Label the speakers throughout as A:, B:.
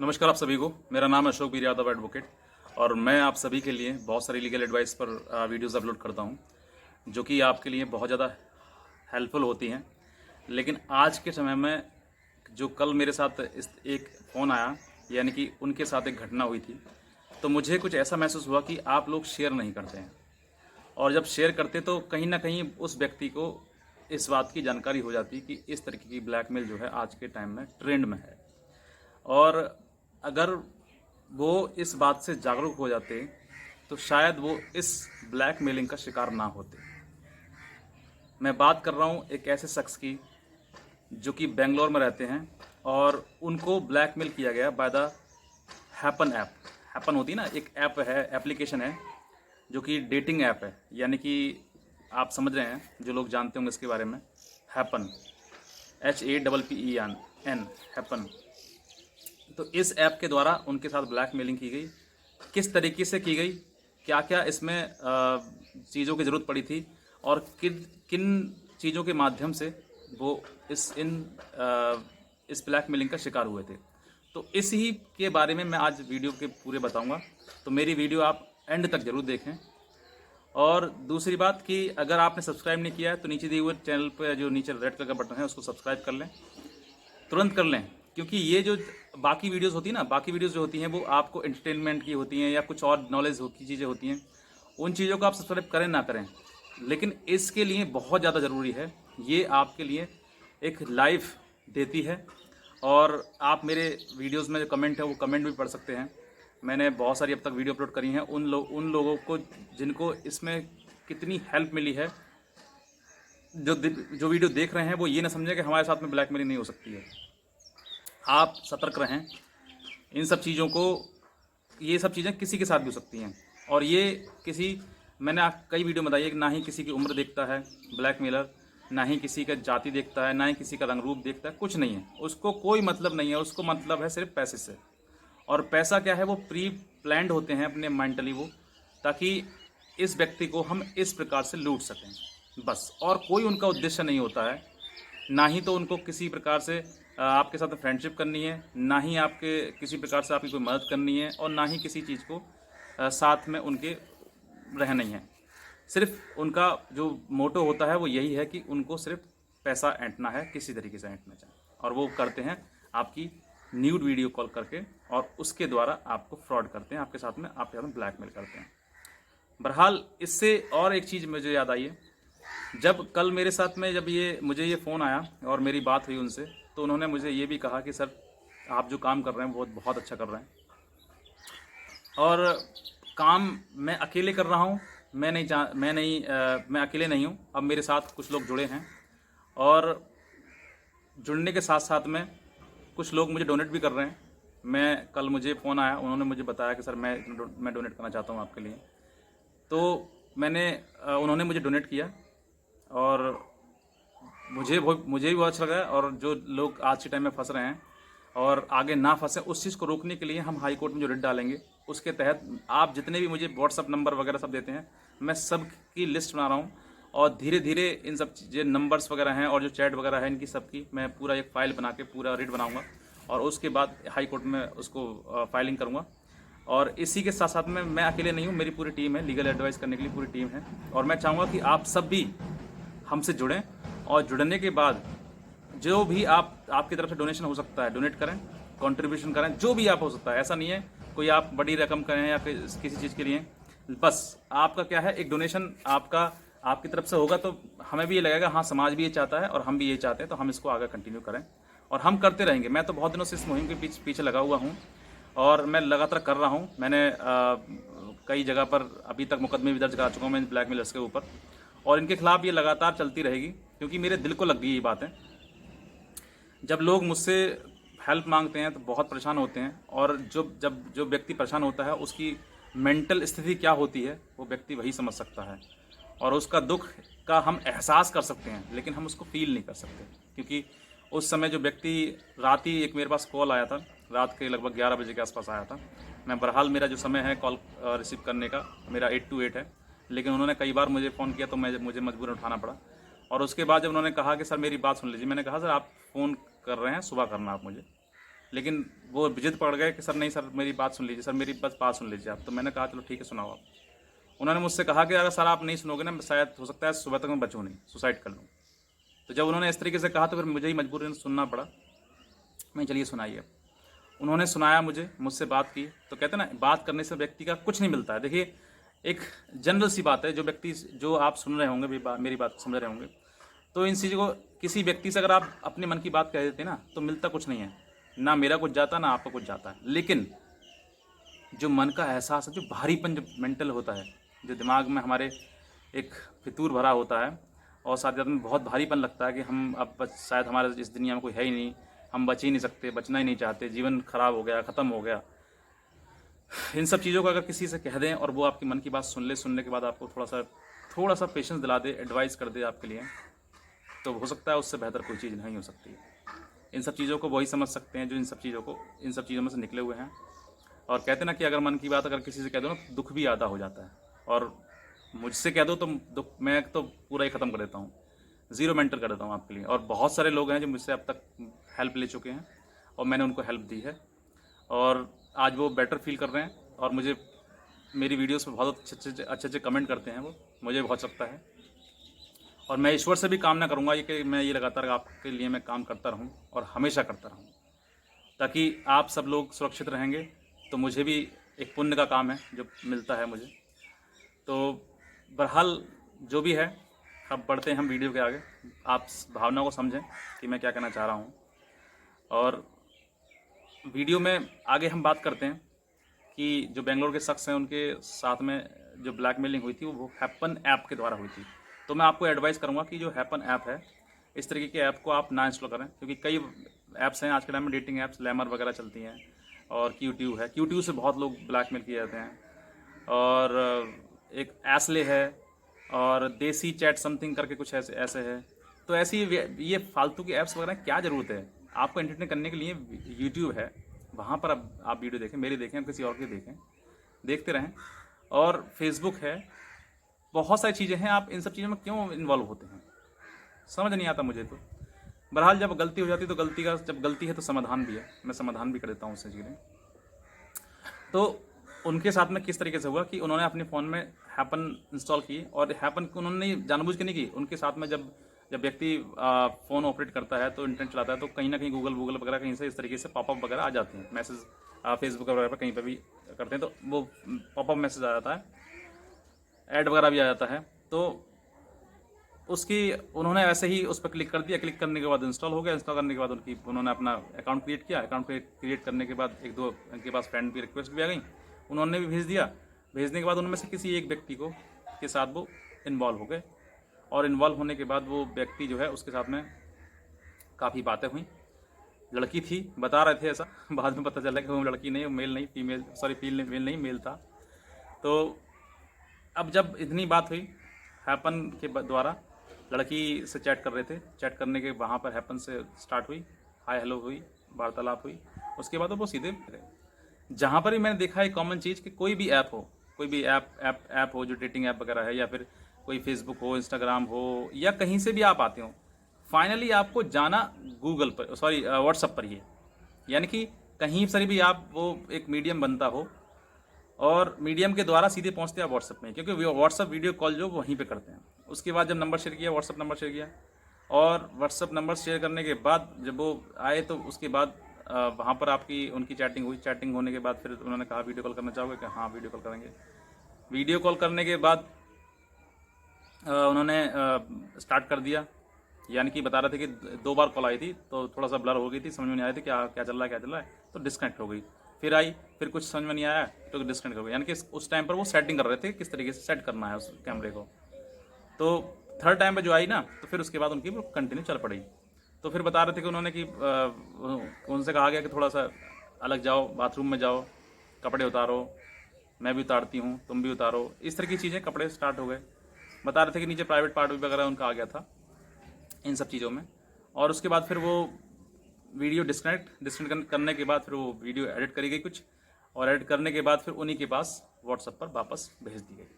A: नमस्कार आप सभी को। मेरा नाम है अशोक बीर यादव एडवोकेट और मैं आप सभी के लिए बहुत सारी लीगल एडवाइस पर वीडियोस अपलोड करता हूं जो कि आपके लिए बहुत ज़्यादा हेल्पफुल होती हैं। लेकिन आज के समय में जो कल मेरे साथ एक फ़ोन आया, यानी कि उनके साथ एक घटना हुई थी, तो मुझे कुछ ऐसा महसूस हुआ कि आप लोग शेयर नहीं करते हैं। और जब शेयर करते तो कहीं ना कहीं उस व्यक्ति को इस बात की जानकारी हो जाती कि इस तरीके की ब्लैकमेल जो है आज के टाइम में ट्रेंड में है। और अगर वो इस बात से जागरूक हो जाते तो शायद वो इस ब्लैकमेलिंग का शिकार ना होते। मैं बात कर रहा हूँ एक ऐसे शख्स की जो कि बेंगलोर में रहते हैं और उनको ब्लैकमेल किया गया by the happen app. Happen होती है ना, एक ऐप है, एप्लीकेशन है जो कि डेटिंग ऐप है, यानी कि आप समझ रहे हैं, जो लोग जानते होंगे इसके बारे में। Happen, HAPPEN, happen. तो इस ऐप के द्वारा उनके साथ ब्लैकमेलिंग की गई। किस तरीके से की गई, क्या क्या इसमें चीज़ों की ज़रूरत पड़ी थी और किन किन चीज़ों के माध्यम से वो इस ब्लैकमेलिंग का शिकार हुए थे, तो इसी के बारे में मैं आज वीडियो के पूरे बताऊंगा। तो मेरी वीडियो आप एंड तक ज़रूर देखें। और दूसरी बात कि अगर आपने सब्सक्राइब नहीं किया है तो नीचे दिए हुए चैनल पर जो नीचे रेड कलर का बटन है उसको सब्सक्राइब कर लें, तुरंत कर लें। क्योंकि ये जो बाकी वीडियोस होती है ना, बाकी वीडियोस जो होती हैं वो आपको एंटरटेनमेंट की होती हैं या कुछ और नॉलेज की चीज़ें होती हैं, उन चीज़ों को आप सब्सक्राइब करें ना करें, लेकिन इसके लिए बहुत ज़्यादा ज़रूरी है, ये आपके लिए एक लाइफ देती है। और आप मेरे वीडियोस में जो कमेंट है वो कमेंट भी पढ़ सकते हैं। मैंने बहुत सारी अब तक वीडियो अपलोड करी हैं उन लोगों को जिनको इसमें कितनी हेल्प मिली है। जो वीडियो देख रहे हैं वो ये ना समझें कि हमारे साथ में ब्लैकमेलिंग नहीं हो सकती है। आप सतर्क रहें इन सब चीज़ों को। ये सब चीज़ें किसी के साथ भी हो सकती हैं और ये मैंने कई वीडियो बताई है कि ना ही किसी की उम्र देखता है ब्लैकमेलर, ना ही किसी का जाति देखता है, ना ही किसी का रंग रूप देखता है, कुछ नहीं है, उसको कोई मतलब नहीं है। उसको मतलब है सिर्फ पैसे से। और पैसा क्या है, वो प्री प्लान्ड होते हैं अपने मेंटली वो, ताकि इस व्यक्ति को हम इस प्रकार से लूट सकें, बस। और कोई उनका उद्देश्य नहीं होता है। ना ही तो उनको किसी प्रकार से आपके साथ फ्रेंडशिप करनी है, ना ही आपके किसी प्रकार से आपकी कोई मदद करनी है, और ना ही किसी चीज़ को साथ में उनके रहना ही है। सिर्फ उनका जो मोटो होता है वो यही है कि उनको सिर्फ पैसा ऐंठना है, किसी तरीके से ऐंठना चाहिए। और वो करते हैं आपकी न्यूड वीडियो कॉल करके, और उसके द्वारा आपको फ्रॉड करते हैं, आपके साथ में ब्लैकमेल करते हैं। बहरहाल इससे और एक चीज़ मुझे याद आई है। जब कल मेरे साथ में जब मुझे ये फ़ोन आया और मेरी बात हुई उनसे, तो उन्होंने मुझे ये भी कहा कि सर आप जो काम कर रहे हैं बहुत बहुत अच्छा कर रहे हैं, और काम मैं अकेले कर रहा हूँ। मैं अकेले नहीं हूँ, अब मेरे साथ कुछ लोग जुड़े हैं, और जुड़ने के साथ साथ में कुछ लोग मुझे डोनेट भी कर रहे हैं। कल मुझे फ़ोन आया, उन्होंने मुझे बताया कि सर मैं डोनेट करना चाहता हूँ आपके लिए। तो उन्होंने मुझे डोनेट किया और मुझे भी बहुत अच्छा लगा। और जो लोग आज के टाइम में फंस रहे हैं और आगे ना फंसे, उस चीज़ को रोकने के लिए हम हाई कोर्ट में जो रिट डालेंगे, उसके तहत आप जितने भी मुझे व्हाट्सअप नंबर वगैरह सब देते हैं, मैं सब की लिस्ट बना रहा हूँ। और धीरे धीरे इन सब जो नंबर्स वगैरह हैं और जो चैट वगैरह है, इनकी सबकी मैं पूरा एक फ़ाइल बना के पूरा रिट बनाऊँगा, और उसके बाद हाई कोर्ट में उसको फाइलिंग करूँगा। और इसी के साथ साथ में मैं अकेले नहीं हूँ, मेरी पूरी टीम है, लीगल एडवाइस करने के लिए पूरी टीम है। और मैं चाहूँगा कि आप सब भी हमसे जुड़ें, और जुड़ने के बाद जो भी आपकी तरफ से डोनेशन हो सकता है, डोनेट करें, कंट्रीब्यूशन करें, जो भी आप हो सकता है। ऐसा नहीं है कोई आप बड़ी रकम करें या किसी चीज़ के लिए, बस आपका क्या है, एक डोनेशन आपकी तरफ से होगा तो हमें भी ये लगेगा हाँ समाज भी ये चाहता है और हम भी ये चाहते हैं, तो हम इसको आगे कंटिन्यू करें, और हम करते रहेंगे। मैं तो बहुत दिनों से इस मुहिम के पीछे लगा हुआ हूँ और मैं लगातार कर रहा हूँ। मैंने कई जगह पर अभी तक मुकदमे भी दर्ज करा चुका हूँ मैं ब्लैकमेलर्स के ऊपर, और इनके खिलाफ ये लगातार चलती रहेगी, क्योंकि मेरे दिल को लग गई ये बातें। जब लोग मुझसे हेल्प मांगते हैं तो बहुत परेशान होते हैं, और जो व्यक्ति परेशान होता है उसकी मेंटल स्थिति क्या होती है वो व्यक्ति वही समझ सकता है, और उसका दुख का हम एहसास कर सकते हैं, लेकिन हम उसको फील नहीं कर सकते। क्योंकि उस समय जो व्यक्ति, रात ही एक मेरे पास कॉल आया था, रात के लगभग 11 बजे के आसपास आया था। मैं बहरहाल मेरा जो समय है कॉल रिसीव करने का, मेरा 8 to 8 है, लेकिन उन्होंने कई बार मुझे फ़ोन किया तो मुझे मजबूरन उठाना पड़ा। और उसके बाद जब उन्होंने कहा कि सर मेरी बात सुन लीजिए, मैंने कहा सर आप फ़ोन कर रहे हैं, सुबह करना आप मुझे। लेकिन वो जिद पड़ गए कि सर नहीं सर मेरी बात सुन लीजिए, सर मेरी बस बात सुन लीजिए आप। तो मैंने कहा चलो ठीक है सुनाओ आप। उन्होंने मुझसे कहा कि अगर सर आप नहीं सुनोगे ना, शायद हो सकता है सुबह तक मैं बचूँ नहीं, सुसाइड कर लूँ। तो जब उन्होंने इस तरीके से कहा तो फिर मुझे ही मजबूरन सुनना पड़ा। मैं चलिए सुनाइए। उन्होंने सुनाया मुझसे बात की। तो कहते हैं ना, बात करने से व्यक्ति का कुछ नहीं मिलता है। देखिए एक जनरल सी बात है, जो आप सुन रहे होंगे मेरी बात समझ रहे होंगे, तो इन चीज़ों को किसी व्यक्ति से अगर आप अपने मन की बात कह देते ना, तो मिलता कुछ नहीं है, ना मेरा कुछ जाता ना आपका कुछ जाता है। लेकिन जो मन का एहसास है, जो भारीपन जो मेंटल होता है, जो दिमाग में हमारे एक फितूर भरा होता है, और साथ ही में बहुत भारीपन लगता है कि हम अब शायद हमारे इस दुनिया में कोई है ही नहीं, हम बच ही नहीं सकते, बचना ही नहीं चाहते, जीवन खराब हो गया, ख़त्म हो गया। इन सब चीज़ों को अगर किसी से कह दें और वो आपकी मन की बात सुन ले, सुनने के बाद आपको थोड़ा सा पेशेंस दिला दे, एडवाइस कर दे आपके लिए, तो हो सकता है उससे बेहतर कोई चीज़ नहीं हो सकती। इन सब चीज़ों को वही समझ सकते हैं जो इन सब चीज़ों में से निकले हुए हैं। और कहते हैं ना कि अगर मन की बात अगर किसी से कह दो ना, तो दुख भी आधा हो जाता है। और मुझसे कह दो तो दुख मैं तो पूरा ही ख़त्म कर देता हूँ, ज़ीरो मेंटल कर देता हूँ आपके लिए। और बहुत सारे लोग हैं जो मुझसे अब तक हेल्प ले चुके हैं और मैंने उनको हेल्प दी है, और आज वो बेटर फील कर रहे हैं। और मुझे मेरी वीडियोस पे बहुत अच्छे कमेंट करते हैं, वो मुझे बहुत लगता है। और मैं ईश्वर से भी कामना करूँगा ये कि मैं ये लगातार आपके लिए मैं काम करता रहूँ और हमेशा करता रहूँ, ताकि आप सब लोग सुरक्षित रहेंगे। तो मुझे भी एक पुण्य का काम है जो मिलता है मुझे। तो बहरहाल जो भी है, अब बढ़ते हैं हम वीडियो के आगे। आप भावना को समझें कि मैं क्या कहना चाह रहा हूँ। और वीडियो में आगे हम बात करते हैं कि जो बेंगलोर के शख्स हैं उनके साथ में जो ब्लैकमेलिंग हुई थी वो हैपन ऐप के द्वारा हुई थी। तो मैं आपको एडवाइस करूँगा कि जो हैपन ऐप है, इस तरीके के ऐप को आप ना इंस्टॉल करें, क्योंकि कई ऐप्स हैं आज के टाइम में, डेटिंग ऐप्स लैमर वगैरह चलती हैं, और क्यूट्यूब है, क्यूट्यूब से बहुत लोग ब्लैकमेल किए जाते हैं। और एक एसले है, और देसी चैट समथिंग करके कुछ ऐसे ऐसे है। तो ऐसी ये फालतू की ऐप्स वगैरह क्या ज़रूरत है? आपको एंटरटेन करने के लिए यूट्यूब है, वहाँ पर अब आप वीडियो देखें, मेरी देखें, किसी और की देखें, देखते रहें। और फेसबुक है, बहुत सारी चीज़ें हैं, आप इन सब चीज़ों में क्यों इन्वॉल्व होते हैं? समझ नहीं आता मुझे तो। बहरहाल जब गलती हो जाती है तो जब गलती है तो समाधान भी है, मैं समाधान भी कर देता हूँ उससे चीज़ें। तो उनके साथ में किस तरीके से हुआ कि उन्होंने अपने फ़ोन में हैपन इंस्टॉल की, और हैपन को उन्होंने जानबूझ के नहीं की। उनके साथ में जब व्यक्ति फ़ोन ऑपरेट करता है तो इंटरनेट चलाता है, तो कहीं ना कहीं गूगल वगैरह कहीं से इस तरीके से पॉपअप वगैरह आ जाते हैं, मैसेज फेसबुक वगैरह पर कहीं पर भी करते हैं तो वो पॉपअप मैसेज आ जाता है, ऐड वगैरह भी आ जाता है। तो उसकी उन्होंने वैसे ही उस पर क्लिक कर दिया, क्लिक करने के बाद इंस्टॉल हो गया। इंस्टॉल करने के बाद उन्होंने अपना अकाउंट क्रिएट किया। अकाउंट क्रिएट करने के बाद एक दो उनके पास फ्रेंड भी रिक्वेस्ट भी आ गई, उन्होंने भी भेज दिया। भेजने के बाद उनमें से किसी एक व्यक्ति के साथ वो इन्वॉल्व हो गए, और इन्वॉल्व होने के बाद वो व्यक्ति जो है उसके साथ में काफ़ी बातें हुई। लड़की थी, बता रहे थे ऐसा, बाद में पता चला कि वो लड़की नहीं, मेल नहीं, फीमेल, सॉरी मेल नहीं, मेल था। तो अब जब इतनी बात हुई हैपन के द्वारा, लड़की से चैट कर रहे थे, चैट करने के वहाँ पर हैपन से स्टार्ट हुई, हाय हेलो हुई, वार्तालाप हुई। उसके बाद वो सीधे जहाँ पर भी मैंने देखा है कॉमन चीज़ कि कोई भी ऐप हो, कोई भी ऐप हो जो डेटिंग ऐप वगैरह है, या फिर कोई फेसबुक हो, इंस्टाग्राम हो, या कहीं से भी आप आते हो, फाइनली आपको जाना गूगल पर, सॉरी व्हाट्सअप पर ही है। यानी कि कहीं से भी आप वो एक मीडियम बनता हो, और मीडियम के द्वारा सीधे पहुंचते हैं व्हाट्सअप में, क्योंकि व्हाट्सअप वीडियो कॉल जो वहीं पे करते हैं। उसके बाद जब नंबर शेयर किया, व्हाट्सअप नंबर शेयर किया, और व्हाट्सअप नंबर शेयर करने के बाद जब वो आए तो उसके बाद वहाँ पर उनकी चैटिंग हुई। चैटिंग होने के बाद फिर उन्होंने कहा वीडियो कॉल करना चाहोगे? कि हाँ वीडियो कॉल करेंगे। वीडियो कॉल करने के बाद उन्होंने स्टार्ट कर दिया। यानी कि बता रहे थे कि 2 बार कॉल आई थी तो थोड़ा सा ब्लर हो गई थी, समझ में नहीं आया था क्या क्या चल रहा है, तो डिस्कनेक्ट हो गई। फिर आई, फिर कुछ समझ में नहीं आया तो डिस्कनेक्ट हो गई। यानी कि उस टाइम पर वो सेटिंग कर रहे थे किस तरीके से सेट करना है उस कैमरे को। तो थर्ड टाइम पे जो आई ना, तो फिर उसके बाद उनकी वो कंटिन्यू चल पड़ी। तो फिर बता रहे थे कि उन्होंने कि उनसे कहा गया कि थोड़ा सा अलग जाओ, बाथरूम में जाओ, कपड़े उतारो, मैं भी उतारती हूँ, तुम भी उतारो, इस तरह की चीज़ें, कपड़े स्टार्ट हो गए। बता रहे थे कि नीचे प्राइवेट पार्ट वगैरह उनका आ गया था इन सब चीज़ों में। और उसके बाद फिर वो वीडियो डिस्कनेक्ट करने के बाद फिर वो वीडियो एडिट करी गई कुछ, और एडिट करने के बाद फिर उन्हीं के पास व्हाट्सएप पर वापस भेज दी गई,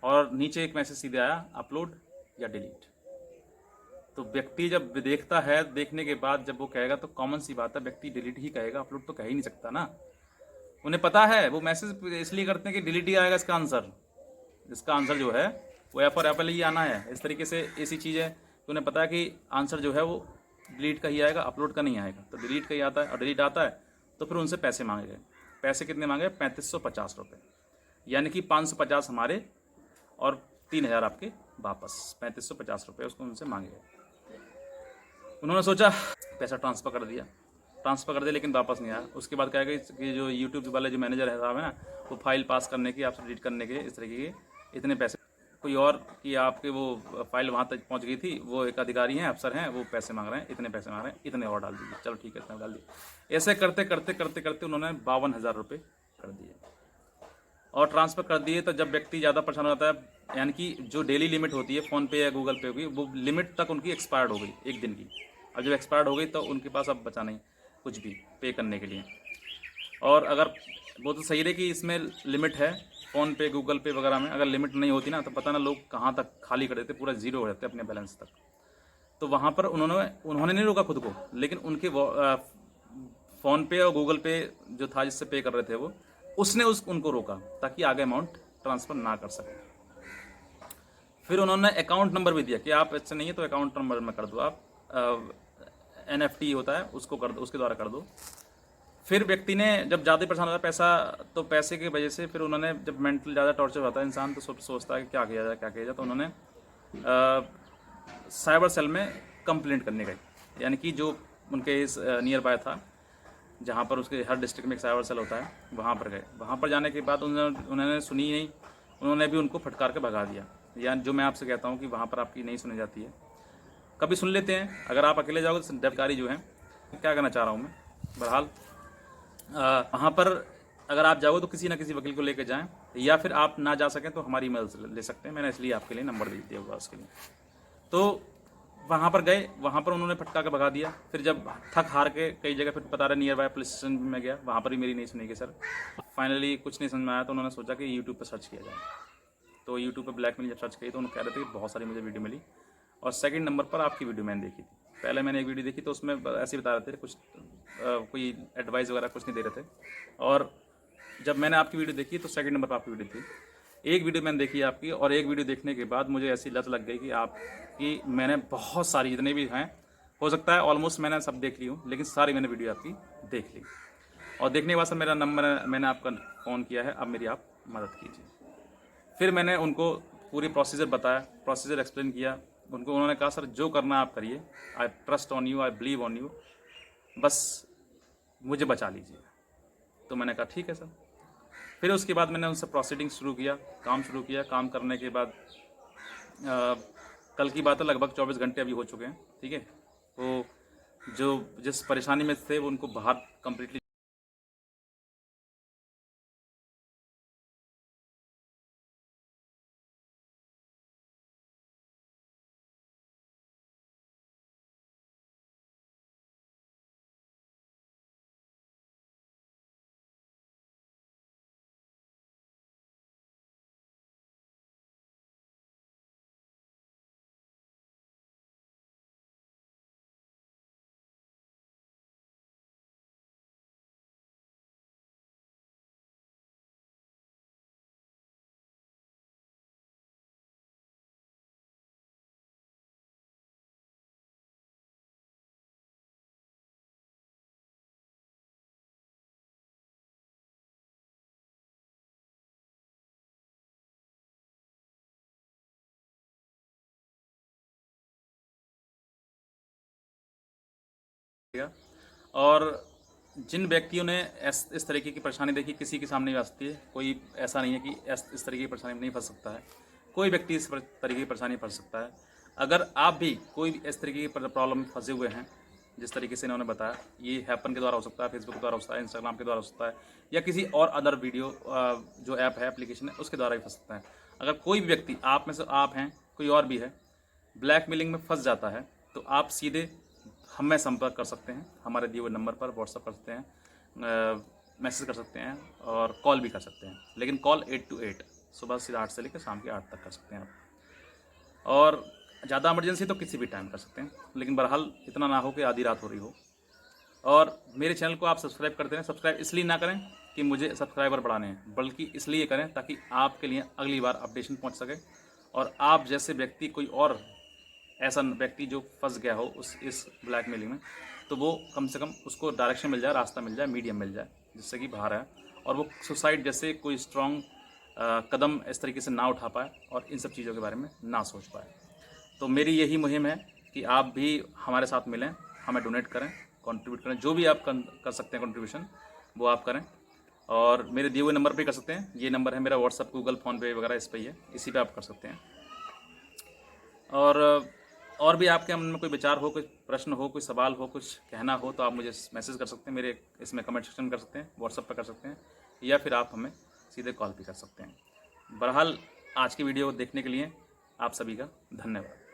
A: और नीचे एक मैसेज सीधे आया, अपलोड या डिलीट। तो व्यक्ति जब देखता है, देखने के बाद जब वो कहेगा तो कॉमन सी बात है, व्यक्ति डिलीट ही कहेगा, अपलोड तो कह ही नहीं सकता ना। उन्हें पता है, वो मैसेज इसलिए करते हैं कि डिलीट ही आएगा इसका आंसर जो है वो एफ और एप्पल ही आना है। इस तरीके से ऐसी चीज़ है कि उन्हें पता है कि आंसर जो है वो डिलीट का ही आएगा, अपलोड का नहीं आएगा। तो डिलीट का ही आता है, और डिलीट आता है तो फिर उनसे पैसे मांगे गए। पैसे कितने मांगे? 3550 रुपये, यानी कि 550 हमारे और 3000 आपके वापस। 3550 रुपये उसको उनसे मांगे गए। उन्होंने सोचा पैसा ट्रांसफ़र कर दिया, लेकिन वापस नहीं आया। उसके बाद कहेगा कि जो यूट्यूब वाले जो मैनेजर है साहब है ना, वो फाइल पास करने के, आपसे डिलीट करने के, इस तरीके के इतने पैसे, कोई और कि आपके वो फाइल वहाँ तक पहुँच गई थी, वो एक अधिकारी हैं, अफसर हैं, वो पैसे मांग रहे हैं, इतने पैसे मांग रहे हैं, इतने और डाल दीजिए। चलो ठीक है, इतना डाल दिए। ऐसे करते करते करते करते उन्होंने 52,000 रुपये कर दिए और ट्रांसफ़र कर दिए। तो जब व्यक्ति ज़्यादा परेशान हो जाता है, यानी कि जो डेली लिमिट होती है फ़ोनपे या गूगल पे की, वो लिमिट तक उनकी एक्सपायर्ड हो गई एक दिन की। अब जब एक्सपायर्ड हो गई तो उनके पास अब बचा नहीं कुछ भी पे करने के लिए। और अगर वो तो सही रहे कि इसमें लिमिट है, फ़ोनपे गूगल पे वगैरह में अगर लिमिट नहीं होती ना, तो पता ना लोग कहाँ तक खाली कर देते, पूरा ज़ीरो हो जाते अपने बैलेंस तक। तो वहाँ पर उन्होंने नहीं रोका खुद को, लेकिन उनके फ़ोनपे और गूगल पे जो था जिससे पे कर रहे थे वो, उसने उनको रोका ताकि आगे अमाउंट ट्रांसफ़र ना कर सके। फिर उन्होंने अकाउंट नंबर भी दिया कि आप ऐसे नहीं है तो अकाउंट नंबर में कर दो, आप NFT होता है उसको कर दो, उसके द्वारा कर दो। फिर व्यक्ति ने जब ज़्यादा परेशान होता पैसा, तो पैसे की वजह से फिर उन्होंने, जब मेंटल ज़्यादा टॉर्चर होता है इंसान तो सोचता है कि क्या किया जाए, तो उन्होंने साइबर सेल में कंप्लेंट करने गए। यानी कि जो उनके इस नियर बाय था, जहाँ पर उसके हर डिस्ट्रिक्ट में एक साइबर सेल होता है, वहाँ पर गए। वहाँ पर जाने के बाद उन्होंने सुनी नहीं, उन्होंने भी उनको फटकार के भगा दिया। यानी जो मैं आपसे कहता हूँ कि वहाँ पर आपकी नहीं सुनी जाती है, कभी सुन लेते हैं। अगर आप अकेले जाओगे तो अधिकारी जो है, क्या कहना चाह रहा हूँ मैं, बहरहाल वहाँ पर अगर आप जाओगे तो किसी ना किसी वकील को लेकर जाएं, या फिर आप ना जा सकें तो हमारी मदद ले सकते हैं। मैंने इसलिए आपके लिए नंबर दे दिया हुआ उसके लिए। तो वहाँ पर गए, वहाँ पर उन्होंने फटका के भगा दिया। फिर जब थक हार के कई जगह फिर बता रहे नियर बाय पुलिस स्टेशन में गया, वहाँ पर भी मेरी नहीं सुनी गई सर। फाइनली कुछ नहीं समझ में आया तो उन्होंने सोचा कि यूट्यूब पर सर्च किया जाए। तो यूट्यूब पर ब्लैकमेल जब सर्च की तो उन्होंने कह रहे थे कि बहुत सारी मुझे वीडियो मिली, और सेकंड नंबर पर आपकी वीडियो मैंने देखी थी। पहले मैंने एक वीडियो देखी तो उसमें ऐसे ही बता रहे थे, कुछ कोई एडवाइस वगैरह कुछ नहीं दे रहे थे। और जब मैंने आपकी वीडियो देखी तो सेकंड नंबर पर आपकी वीडियो थी। एक वीडियो मैंने देखी आपकी, और एक वीडियो देखने के बाद मुझे ऐसी लत लग गई कि आपकी मैंने बहुत सारी जितने भी हैं, हो सकता है ऑलमोस्ट मैंने सब देख ली हूँ, लेकिन सारी मैंने वीडियो आपकी देख ली। और देखने के बाद सर मेरा नंबर, मैंने आपका फ़ोन किया है, अब मेरी आप मदद कीजिए। फिर मैंने उनको पूरी प्रोसीजर बताया, प्रोसीजर एक्सप्लेन किया उनको। उन्होंने कहा सर जो करना आप करिए, I trust on you, I believe on you, बस मुझे बचा लीजिए। तो मैंने कहा ठीक है सर। फिर उसके बाद मैंने उनसे प्रोसीडिंग शुरू किया, काम शुरू किया। काम करने के बाद कल की बात है, लगभग 24 घंटे अभी हो चुके हैं, ठीक है। तो जो जिस परेशानी में थे वो उनको बाहर कम्प्लीटली किया। और जिन व्यक्तियों ने इस तरीके की परेशानी देखी, किसी के सामने भी आ सकती है, कोई ऐसा नहीं है कि इस तरीके की परेशानी में नहीं फंस सकता है। कोई व्यक्ति इस तरीके की परेशानी में फंस सकता है। अगर आप भी कोई भी इस तरीके की प्रॉब्लम में फंसे हुए हैं, जिस तरीके से इन्होंने बताया, ये हैपन के द्वारा हो सकता है, फेसबुक के द्वारा हो सकता है, इंस्टाग्राम के द्वारा हो सकता है, या किसी और अदर वीडियो जो ऐप है, एप्लीकेशन है, उसके द्वारा भी फंस सकता है। अगर कोई भी व्यक्ति, आप में से आप हैं, कोई और भी है, ब्लैकमेलिंग में फंस जाता है, तो आप सीधे हमें संपर्क कर सकते हैं। हमारे दिए हुए नंबर पर व्हाट्सअप कर सकते हैं, मैसेज कर सकते हैं, और कॉल भी कर सकते हैं। लेकिन कॉल 8 to 8, सुबह से 8 से लेकर शाम के 8 तक कर सकते हैं आप। और ज़्यादा इमरजेंसी तो किसी भी टाइम कर सकते हैं, लेकिन बहरहाल इतना ना हो कि आधी रात हो रही हो। और मेरे चैनल को आप सब्सक्राइब करते रहें। सब्सक्राइब इसलिए ना करें कि मुझे सब्सक्राइबर बढ़ाने हैं, बल्कि इसलिए करें ताकि आपके लिए अगली बार अपडेशन पहुंच सके और आप जैसे व्यक्ति, कोई और ऐसा व्यक्ति जो फंस गया हो इस ब्लैकमेलिंग में, तो वो कम से कम उसको डायरेक्शन मिल जाए, रास्ता मिल जाए, मीडियम मिल जाए, जिससे कि बाहर आए और वो सुसाइड जैसे कोई स्ट्रॉन्ग कदम इस तरीके से ना उठा पाए और इन सब चीज़ों के बारे में ना सोच पाए। तो मेरी यही मुहिम है कि आप भी हमारे साथ मिलें, हमें डोनेट करें, कंट्रीब्यूट करें, जो भी आप कर सकते हैं कंट्रीब्यूशन वो आप करें। और मेरे दिए हुए नंबर पे कर सकते हैं, ये नंबर है मेरा, व्हाट्सअप, गूगल, फ़ोनपे वगैरह इस पर ही है, इसी पे आप कर सकते हैं। और भी आपके मन में कोई विचार हो, कोई प्रश्न हो, कोई सवाल हो, कुछ कहना हो, तो आप मुझे मैसेज कर सकते हैं, मेरे इसमें कमेंट सेक्शन में कर सकते हैं, व्हाट्सअप पर कर सकते हैं, या फिर आप हमें सीधे कॉल भी कर सकते हैं। बहरहाल आज की वीडियो देखने के लिए आप सभी का धन्यवाद।